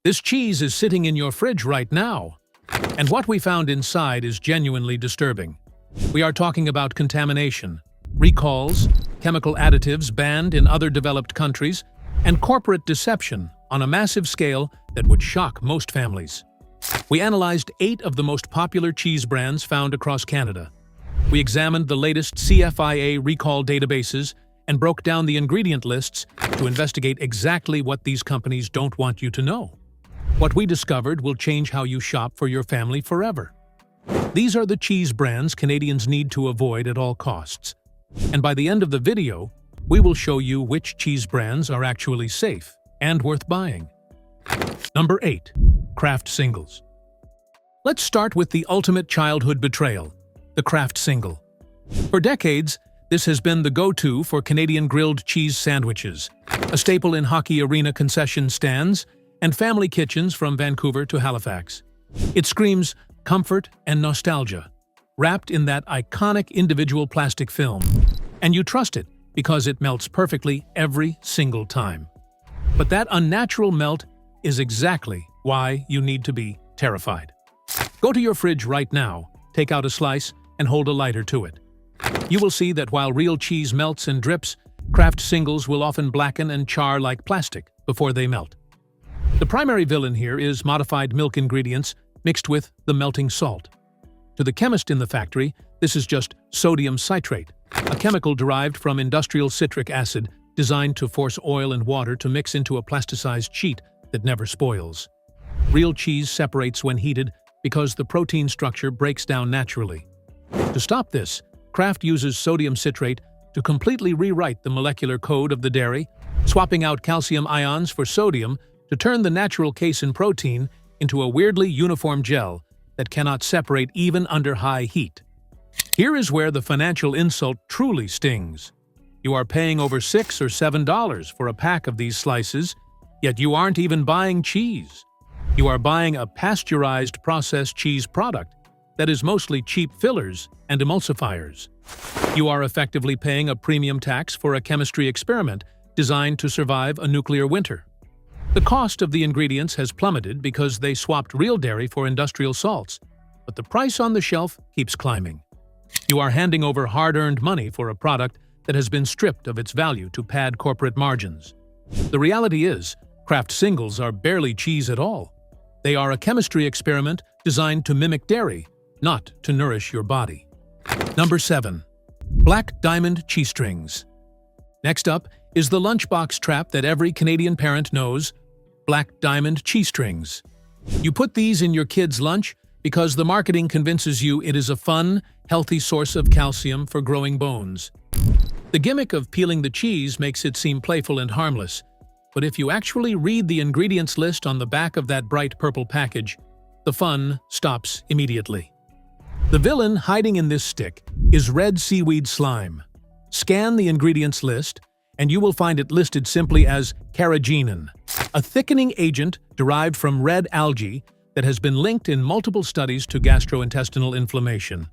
This cheese is sitting in your fridge right now, and what we found inside is genuinely disturbing. We are talking about contamination, recalls, chemical additives banned in other developed countries, and corporate deception on a massive scale that would shock most families. We analyzed 8 of the most popular cheese brands found across Canada. We examined the latest CFIA recall databases and broke down the ingredient lists to investigate exactly what these companies don't want you to know. What we discovered will change how you shop for your family forever. These are the cheese brands Canadians need to avoid at all costs. And by the end of the video, we will show you which cheese brands are actually safe and worth buying. Number 8. Kraft Singles. Let's start with the ultimate childhood betrayal, the Kraft Single. For decades, this has been the go-to for Canadian grilled cheese sandwiches, a staple in hockey arena concession stands and family kitchens from Vancouver to Halifax. It screams comfort and nostalgia, wrapped in that iconic individual plastic film. And you trust it because it melts perfectly every single time. But that unnatural melt is exactly why you need to be terrified. Go to your fridge right now, take out a slice, and hold a lighter to it. You will see that while real cheese melts and drips, Kraft Singles will often blacken and char like plastic before they melt. The primary villain here is modified milk ingredients mixed with the melting salt. To the chemist in the factory, this is just sodium citrate, a chemical derived from industrial citric acid designed to force oil and water to mix into a plasticized sheet that never spoils. Real cheese separates when heated because the protein structure breaks down naturally. To stop this, Kraft uses sodium citrate to completely rewrite the molecular code of the dairy, swapping out calcium ions for sodium to turn the natural casein protein into a weirdly uniform gel that cannot separate even under high heat. Here is where the financial insult truly stings. You are paying over $6 or $7 for a pack of these slices, yet you aren't even buying cheese. You are buying a pasteurized processed cheese product that is mostly cheap fillers and emulsifiers. You are effectively paying a premium tax for a chemistry experiment designed to survive a nuclear winter. The cost of the ingredients has plummeted because they swapped real dairy for industrial salts, but the price on the shelf keeps climbing. You are handing over hard-earned money for a product that has been stripped of its value to pad corporate margins. The reality is, Kraft Singles are barely cheese at all. They are a chemistry experiment designed to mimic dairy, not to nourish your body. Number 7. Black Diamond Cheese Strings. Next up is the lunchbox trap that every Canadian parent knows: Black Diamond cheese strings. You put these in your kid's lunch because the marketing convinces you it is a fun, healthy source of calcium for growing bones. The gimmick of peeling the cheese makes it seem playful and harmless, but if you actually read the ingredients list on the back of that bright purple package, the fun stops immediately. The villain hiding in this stick is red seaweed slime. Scan the ingredients list, and you will find it listed simply as carrageenan, a thickening agent derived from red algae that has been linked in multiple studies to gastrointestinal inflammation.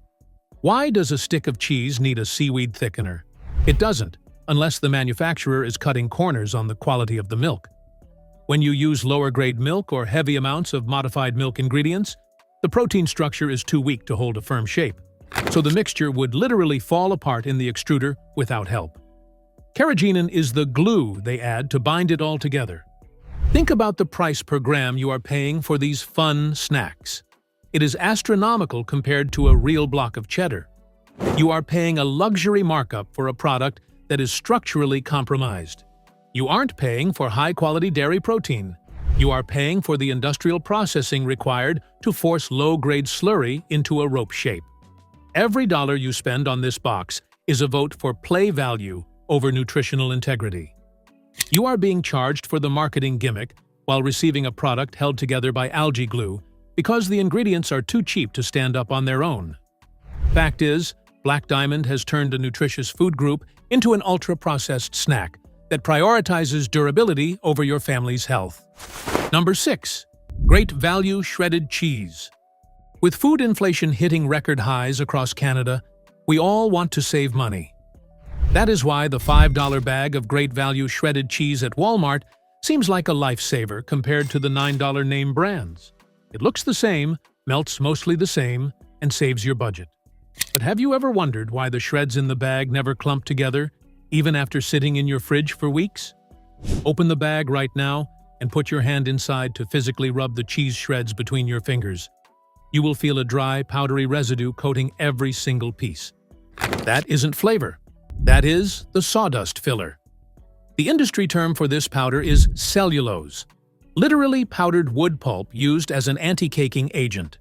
Why does a stick of cheese need a seaweed thickener? It doesn't, unless the manufacturer is cutting corners on the quality of the milk. When you use lower-grade milk or heavy amounts of modified milk ingredients, the protein structure is too weak to hold a firm shape, so the mixture would literally fall apart in the extruder without help. Carrageenan is the glue they add to bind it all together. Think about the price per gram you are paying for these fun snacks. It is astronomical compared to a real block of cheddar. You are paying a luxury markup for a product that is structurally compromised. You aren't paying for high-quality dairy protein. You are paying for the industrial processing required to force low-grade slurry into a rope shape. Every dollar you spend on this box is a vote for play value over nutritional integrity. You are being charged for the marketing gimmick while receiving a product held together by algae glue because the ingredients are too cheap to stand up on their own. Fact is, Black Diamond has turned a nutritious food group into an ultra-processed snack that prioritizes durability over your family's health. Number 6. Great Value Shredded Cheese. With food inflation hitting record highs across Canada, we all want to save money. That is why the $5 bag of Great Value shredded cheese at Walmart Seems like a lifesaver compared to the $9 name brands. It looks the same, melts mostly the same, and saves your budget. But have you ever wondered why the shreds in the bag never clump together, even after sitting in your fridge for weeks? Open the bag right now and put your hand inside to physically rub the cheese shreds between your fingers. You will feel a dry, powdery residue coating every single piece. That isn't flavor. That is the sawdust filler. The industry term for this powder is cellulose, literally powdered wood pulp used as an anti-caking agent.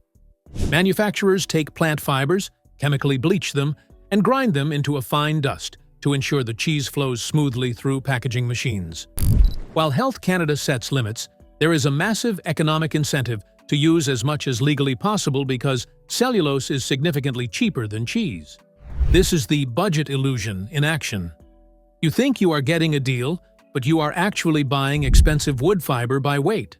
Manufacturers take plant fibers, chemically bleach them, and grind them into a fine dust to ensure the cheese flows smoothly through packaging machines. While Health Canada sets limits, there is a massive economic incentive to use as much as legally possible because cellulose is significantly cheaper than cheese. This is the budget illusion in action. You think you are getting a deal, but you are actually buying expensive wood fiber by weight.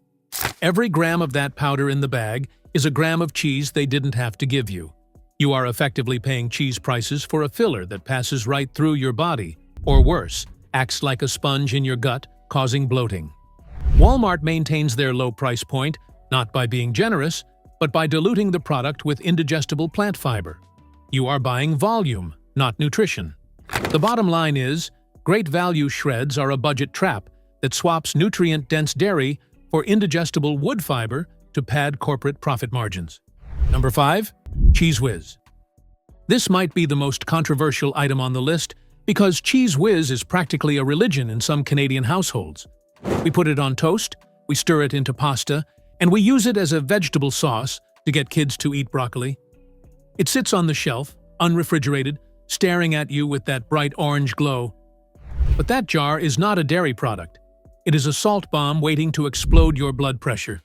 Every gram of that powder in the bag is a gram of cheese they didn't have to give you. You are effectively paying cheese prices for a filler that passes right through your body, or worse, acts like a sponge in your gut, causing bloating. Walmart maintains their low price point not by being generous, but by diluting the product with indigestible plant fiber. You are buying volume, not nutrition. The bottom line is, great value shreds are a budget trap that swaps nutrient-dense dairy for indigestible wood fiber to pad corporate profit margins. Number 5. Cheese Whiz. This might be the most controversial item on the list because Cheese Whiz is practically a religion in some Canadian households. We put it on toast, we stir it into pasta, and we use it as a vegetable sauce to get kids to eat broccoli. It sits on the shelf, unrefrigerated, staring at you with that bright orange glow. But that jar is not a dairy product. It is a salt bomb waiting to explode your blood pressure.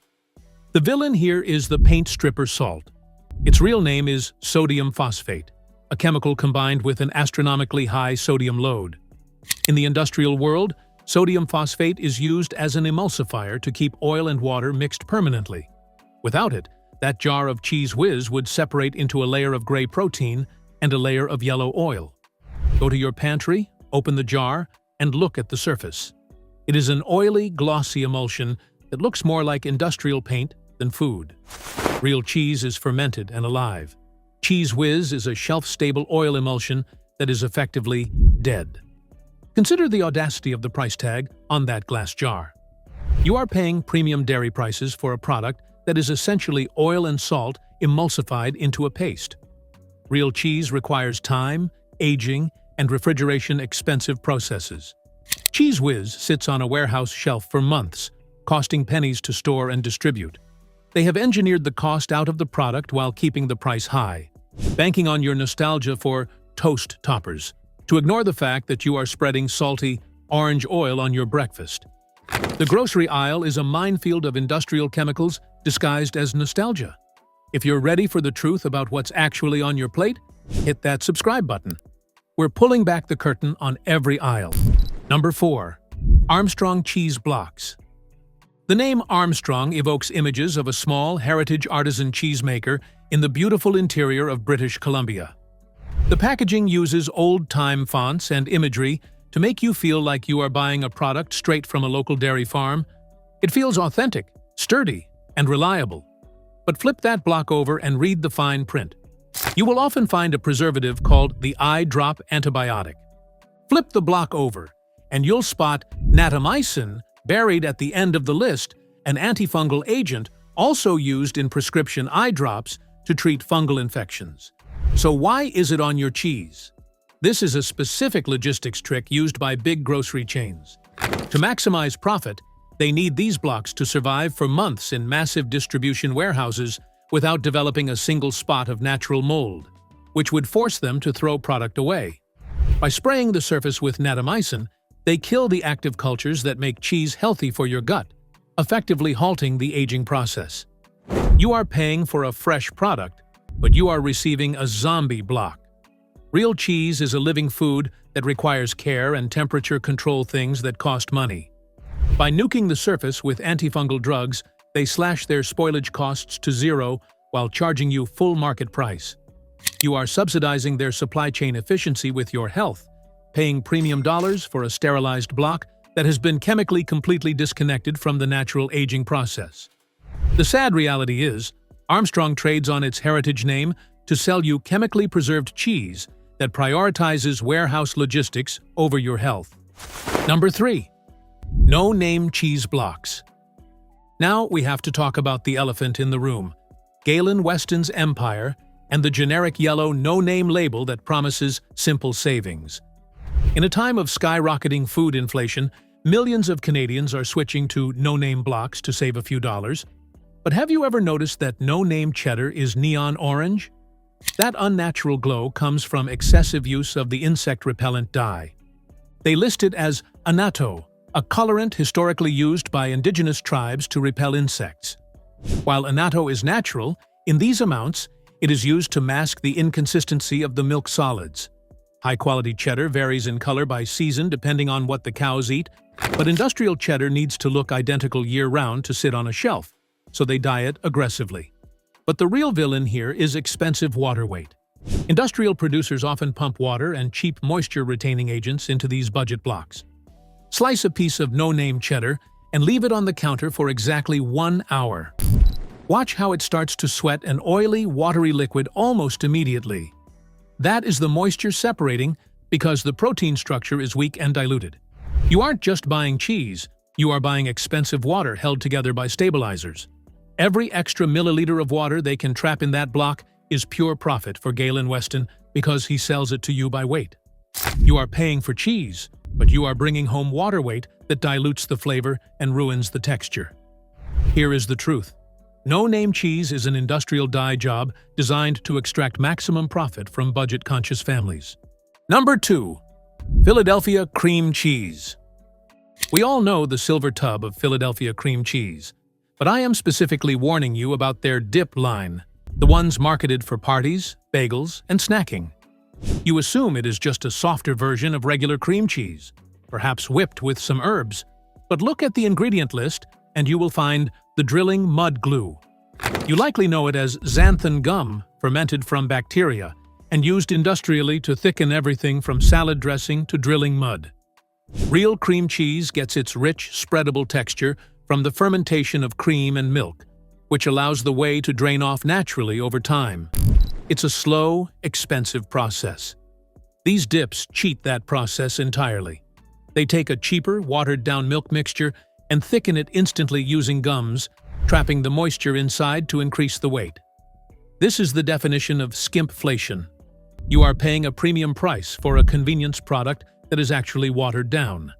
The villain here is the paint stripper salt. Its real name is sodium phosphate, a chemical combined with an astronomically high sodium load. In the industrial world, sodium phosphate is used as an emulsifier to keep oil and water mixed permanently. Without it, that jar of Cheese Whiz would separate into a layer of gray protein and a layer of yellow oil. Go to your pantry, open the jar, and look at the surface. It is an oily, glossy emulsion that looks more like industrial paint than food. Real cheese is fermented and alive. Cheese Whiz is a shelf-stable oil emulsion that is effectively dead. Consider the audacity of the price tag on that glass jar. You are paying premium dairy prices for a product that is essentially oil and salt emulsified into a paste. Real cheese requires time, aging, and refrigeration-expensive processes. Cheese Whiz sits on a warehouse shelf for months, costing pennies to store and distribute. They have engineered the cost out of the product while keeping the price high, banking on your nostalgia for toast toppers, to ignore the fact that you are spreading salty, orange oil on your breakfast. The grocery aisle is a minefield of industrial chemicals disguised as nostalgia. If you're ready for the truth about what's actually on your plate, hit that subscribe button. We're pulling back the curtain on every aisle. Number 4. Armstrong Cheese Blocks. The name Armstrong evokes images of a small, heritage artisan cheesemaker in the beautiful interior of British Columbia. The packaging uses old-time fonts and imagery to make you feel like you are buying a product straight from a local dairy farm. It feels authentic, sturdy, and reliable. But flip that block over and read the fine print. You will often find a preservative called the eye drop antibiotic. Flip the block over, and you'll spot natamycin buried at the end of the list, an antifungal agent also used in prescription eye drops to treat fungal infections. So why is it on your cheese? This is a specific logistics trick used by big grocery chains. To maximize profit, they need these blocks to survive for months in massive distribution warehouses without developing a single spot of natural mold, which would force them to throw product away. By spraying the surface with natamycin, they kill the active cultures that make cheese healthy for your gut, effectively halting the aging process. You are paying for a fresh product, but you are receiving a zombie block. Real cheese is a living food that requires care and temperature control things that cost money. By nuking the surface with antifungal drugs, they slash their spoilage costs to zero while charging you full market price. You are subsidizing their supply chain efficiency with your health, paying premium dollars for a sterilized block that has been chemically completely disconnected from the natural aging process. The sad reality is, Armstrong trades on its heritage name to sell you chemically preserved cheese that prioritizes warehouse logistics over your health. Number 3. No-name cheese blocks. Now we have to talk about the elephant in the room, Galen Weston's empire and the generic yellow no-name label that promises simple savings. In a time of skyrocketing food inflation, millions of Canadians are switching to no-name blocks to save a few dollars. But have you ever noticed that no-name cheddar is neon orange? That unnatural glow comes from excessive use of the insect repellent dye. They list it as annatto, a colorant historically used by indigenous tribes to repel insects. While annatto is natural, in these amounts, it is used to mask the inconsistency of the milk solids. High-quality cheddar varies in color by season depending on what the cows eat, but industrial cheddar needs to look identical year-round to sit on a shelf, so they dye it aggressively. But the real villain here is expensive water weight. Industrial producers often pump water and cheap moisture-retaining agents into these budget blocks. Slice a piece of no-name cheddar and leave it on the counter for exactly 1 hour. Watch how it starts to sweat an oily, watery liquid almost immediately. That is the moisture separating because the protein structure is weak and diluted. You aren't just buying cheese, you are buying expensive water held together by stabilizers. Every extra milliliter of water they can trap in that block is pure profit for Galen Weston because he sells it to you by weight. You are paying for cheese, but you are bringing home water weight that dilutes the flavor and ruins the texture. Here is the truth. No-name cheese is an industrial dye job designed to extract maximum profit from budget-conscious families. Number 2. Philadelphia cream cheese. We all know the silver tub of Philadelphia cream cheese, but I am specifically warning you about their dip line, the ones marketed for parties, bagels, and snacking. You assume it is just a softer version of regular cream cheese, perhaps whipped with some herbs, but look at the ingredient list and you will find the drilling mud glue. You likely know it as xanthan gum, fermented from bacteria, and used industrially to thicken everything from salad dressing to drilling mud. Real cream cheese gets its rich, spreadable texture from the fermentation of cream and milk, which allows the whey to drain off naturally over time. It's a slow, expensive process. These dips cheat that process entirely. They take a cheaper, watered-down milk mixture and thicken it instantly using gums, trapping the moisture inside to increase the weight. This is the definition of skimpflation. You are paying a premium price for a convenience product that is actually watered down.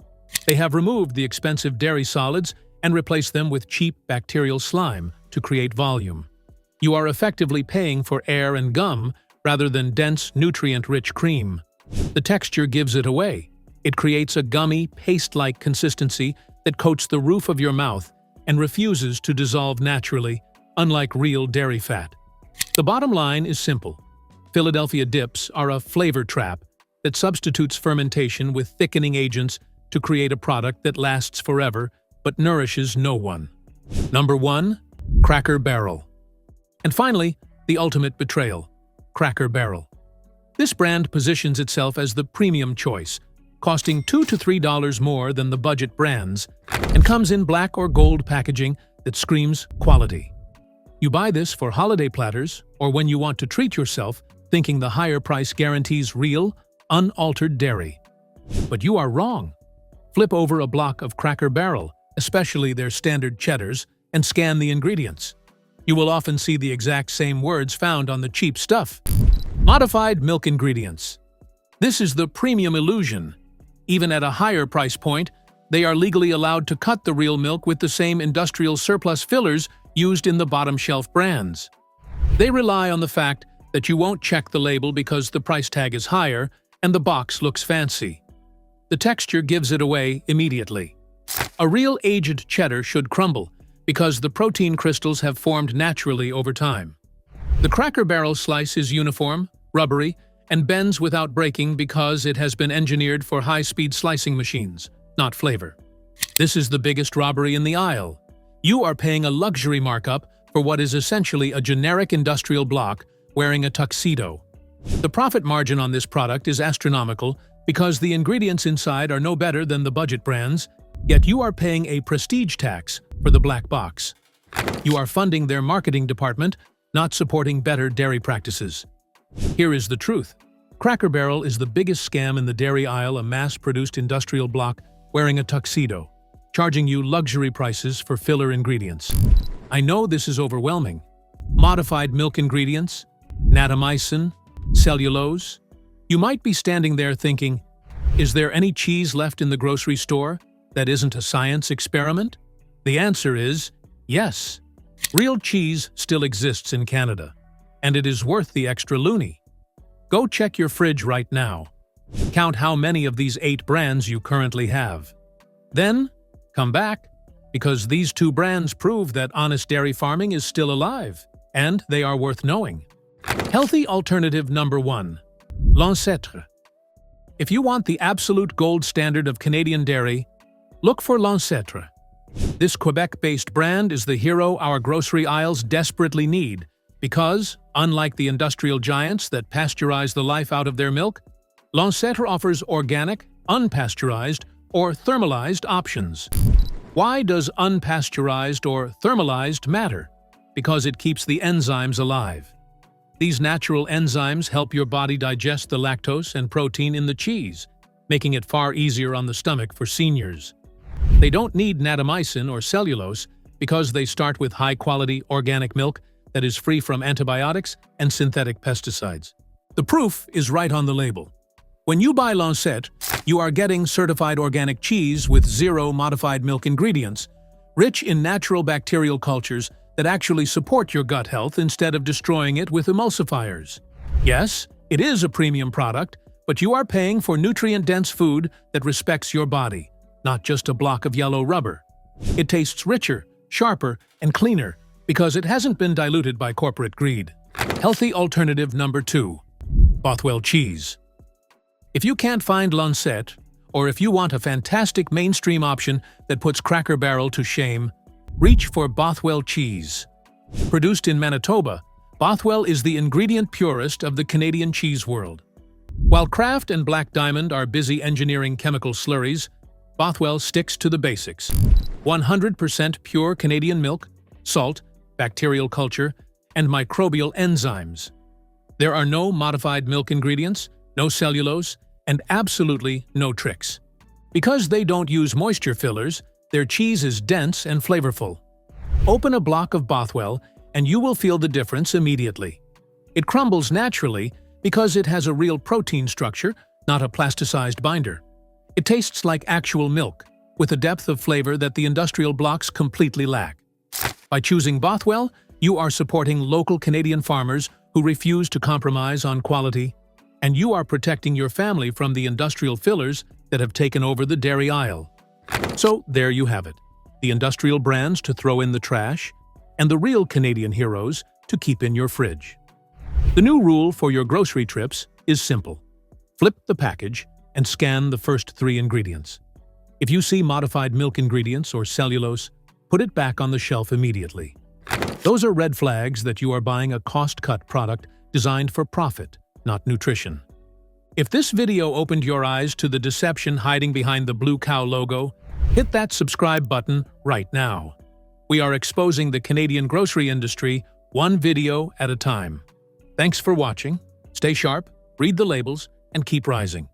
They have removed the expensive dairy solids and replaced them with cheap bacterial slime to create volume. You are effectively paying for air and gum rather than dense, nutrient-rich cream. The texture gives it away. It creates a gummy, paste-like consistency that coats the roof of your mouth and refuses to dissolve naturally, unlike real dairy fat. The bottom line is simple. Philadelphia dips are a flavor trap that substitutes fermentation with thickening agents to create a product that lasts forever but nourishes no one. Number 1. Cracker Barrel. And finally, the ultimate betrayal, Cracker Barrel. This brand positions itself as the premium choice, costing $2 to $3 more than the budget brands, and comes in black or gold packaging that screams quality. You buy this for holiday platters or when you want to treat yourself, thinking the higher price guarantees real, unaltered dairy. But you are wrong. Flip over a block of Cracker Barrel, especially their standard cheddars, and scan the ingredients. You will often see the exact same words found on the cheap stuff. Modified milk ingredients. This is the premium illusion. Even at a higher price point, they are legally allowed to cut the real milk with the same industrial surplus fillers used in the bottom shelf brands. They rely on the fact that you won't check the label because the price tag is higher and the box looks fancy. The texture gives it away immediately. A real aged cheddar should crumble because the protein crystals have formed naturally over time. The Cracker Barrel slice is uniform, rubbery, and bends without breaking because it has been engineered for high-speed slicing machines, not flavor. This is the biggest robbery in the aisle. You are paying a luxury markup for what is essentially a generic industrial block wearing a tuxedo. The profit margin on this product is astronomical because the ingredients inside are no better than the budget brands Yet you are paying a prestige tax for the black box. You are funding their marketing department, not supporting better dairy practices. Here is the truth. Cracker Barrel is the biggest scam in the dairy aisle, a mass-produced industrial block wearing a tuxedo, charging you luxury prices for filler ingredients. I know this is overwhelming. Modified milk ingredients, natamycin, cellulose. You might be standing there thinking, is there any cheese left in the grocery store that isn't a science experiment? The answer is yes. Real cheese still exists in Canada, and it is worth the extra loonie. Go check your fridge right now. Count how many of these 8 brands you currently have. Then, come back, because these 2 brands prove that honest dairy farming is still alive, and they are worth knowing. Healthy alternative number 1. L'Ancêtre. If you want the absolute gold standard of Canadian dairy, look for L'Ancêtre. This Quebec-based brand is the hero our grocery aisles desperately need because, unlike the industrial giants that pasteurize the life out of their milk, L'Ancêtre offers organic, unpasteurized, or thermalized options. Why does unpasteurized or thermalized matter? Because it keeps the enzymes alive. These natural enzymes help your body digest the lactose and protein in the cheese, making it far easier on the stomach for seniors. They don't need natamycin or cellulose because they start with high-quality organic milk that is free from antibiotics and synthetic pesticides. The proof is right on the label. When you buy L'Ancêtre, you are getting certified organic cheese with 0 modified milk ingredients, rich in natural bacterial cultures that actually support your gut health instead of destroying it with emulsifiers. Yes, it is a premium product, but you are paying for nutrient-dense food that respects your body, not just a block of yellow rubber. It tastes richer, sharper, and cleaner because it hasn't been diluted by corporate greed. Healthy alternative number 2. Bothwell cheese. If you can't find L'Ancêtre, or if you want a fantastic mainstream option that puts Cracker Barrel to shame, reach for Bothwell cheese. Produced in Manitoba, Bothwell is the ingredient purist of the Canadian cheese world. While Kraft and Black Diamond are busy engineering chemical slurries, Bothwell sticks to the basics. 100% pure Canadian milk, salt, bacterial culture, and microbial enzymes. There are no modified milk ingredients, no cellulose, and absolutely no tricks. Because they don't use moisture fillers, their cheese is dense and flavorful. Open a block of Bothwell and you will feel the difference immediately. It crumbles naturally because it has a real protein structure, not a plasticized binder. It tastes like actual milk, with a depth of flavor that the industrial blocks completely lack. By choosing Bothwell, you are supporting local Canadian farmers who refuse to compromise on quality, and you are protecting your family from the industrial fillers that have taken over the dairy aisle. So there you have it, the industrial brands to throw in the trash, and the real Canadian heroes to keep in your fridge. The new rule for your grocery trips is simple. Flip the package and scan the first 3 ingredients. If you see modified milk ingredients or cellulose, put it back on the shelf immediately. Those are red flags that you are buying a cost-cut product designed for profit, not nutrition. If this video opened your eyes to the deception hiding behind the Blue Cow logo, hit that subscribe button right now. We are exposing the Canadian grocery industry one video at a time. Thanks for watching. Stay sharp, read the labels, and keep rising.